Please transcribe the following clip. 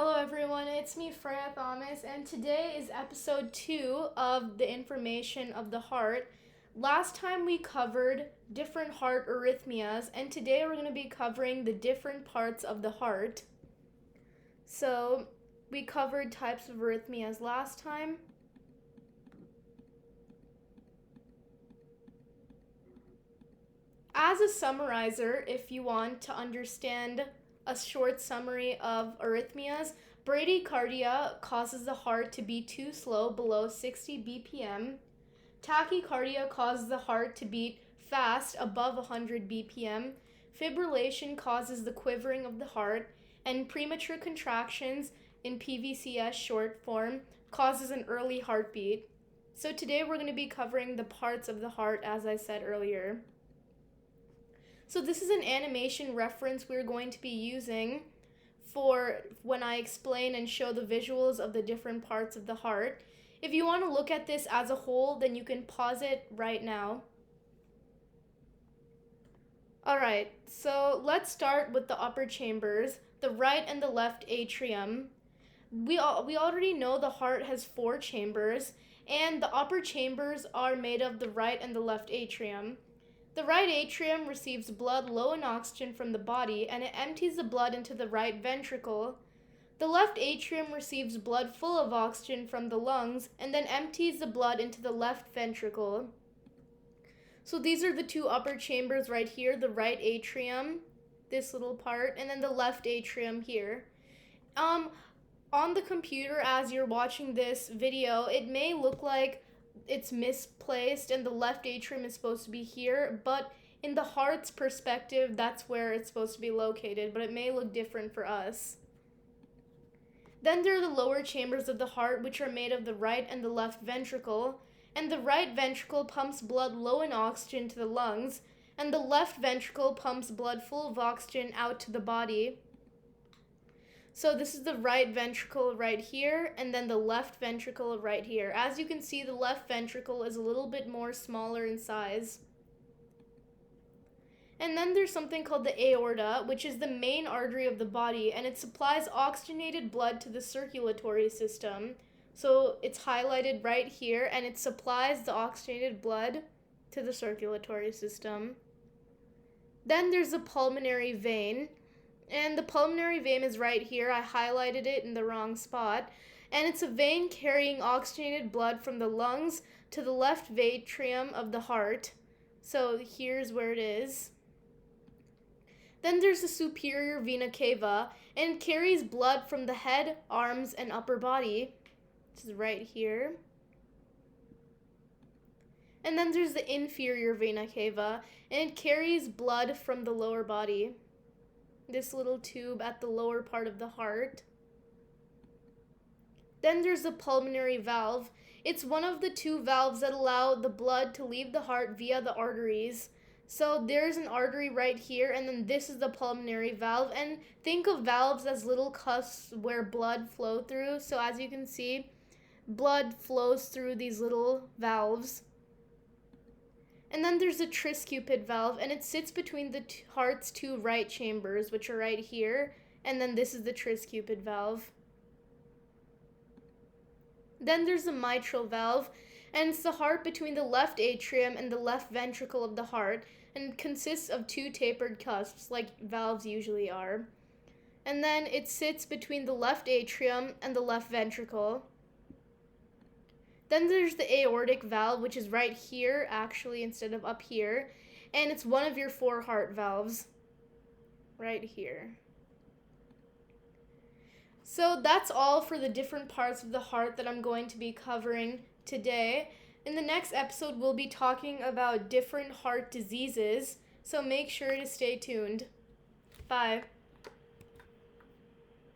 Hello everyone, it's me Freya Thomas, and today is episode 2 of the information of the heart. Last time we covered different heart arrhythmias, and today we're going to be covering the different parts of the heart. So, we covered types of arrhythmias last time. As a summarizer, if you want to understand a short summary of arrhythmias, bradycardia causes the heart to be too slow below 60 BPM. Tachycardia causes the heart to beat fast above 100 BPM. Fibrillation causes the quivering of the heart, and premature contractions in PVCS short form causes an early heartbeat. So today we're going to be covering the parts of the heart as I said earlier. So this is an animation reference we're going to be using for when I explain and show the visuals of the different parts of the heart. If you want to look at this as a whole, then you can pause it right now. Alright, so let's start with the upper chambers, the right and the left atrium. We already know the heart has 4 chambers, and the upper chambers are made of the right and the left atrium. The right atrium receives blood low in oxygen from the body, and it empties the blood into the right ventricle. The left atrium receives blood full of oxygen from the lungs, and then empties the blood into the left ventricle. So these are the 2 upper chambers right here, the right atrium, this little part, and then the left atrium here. On the computer, as you're watching this video, it may look like it's misplaced and the left atrium is supposed to be here, but in the heart's perspective, that's where it's supposed to be located, but it may look different for us. Then there are the lower chambers of the heart, which are made of the right and the left ventricle, and the right ventricle pumps blood low in oxygen to the lungs, and the left ventricle pumps blood full of oxygen out to the body. So this is the right ventricle right here, and then the left ventricle right here. As you can see, the left ventricle is a little bit more smaller in size. And then there's something called the aorta, which is the main artery of the body, and it supplies oxygenated blood to the circulatory system. So it's highlighted right here, and it supplies the oxygenated blood to the circulatory system. Then there's the pulmonary vein. And the pulmonary vein is right here. I highlighted it in the wrong spot. And it's a vein carrying oxygenated blood from the lungs to the left atrium of the heart. So here's where it is. Then there's the superior vena cava, and it carries blood from the head, arms, and upper body. This is right here. And then there's the inferior vena cava, and it carries blood from the lower body. This little tube at the lower part of the heart. Then there's the pulmonary valve. It's one of the 2 valves that allow the blood to leave the heart via the arteries. So there's an artery right here, and then this is the pulmonary valve. And think of valves as little cusps where blood flows through. So as you can see, blood flows through these little valves. And then there's the Cupid valve, and it sits between the heart's 2 right chambers, which are right here, and then this is the Cupid valve. Then there's the mitral valve, and it's the heart between the left atrium and the left ventricle of the heart, and it consists of 2 tapered cusps, like valves usually are. And then it sits between the left atrium and the left ventricle. Then there's the aortic valve, which is right here, actually, instead of up here. And it's one of your 4 heart valves. Right here. So that's all for the different parts of the heart that I'm going to be covering today. In the next episode, we'll be talking about different heart diseases. So make sure to stay tuned. Bye.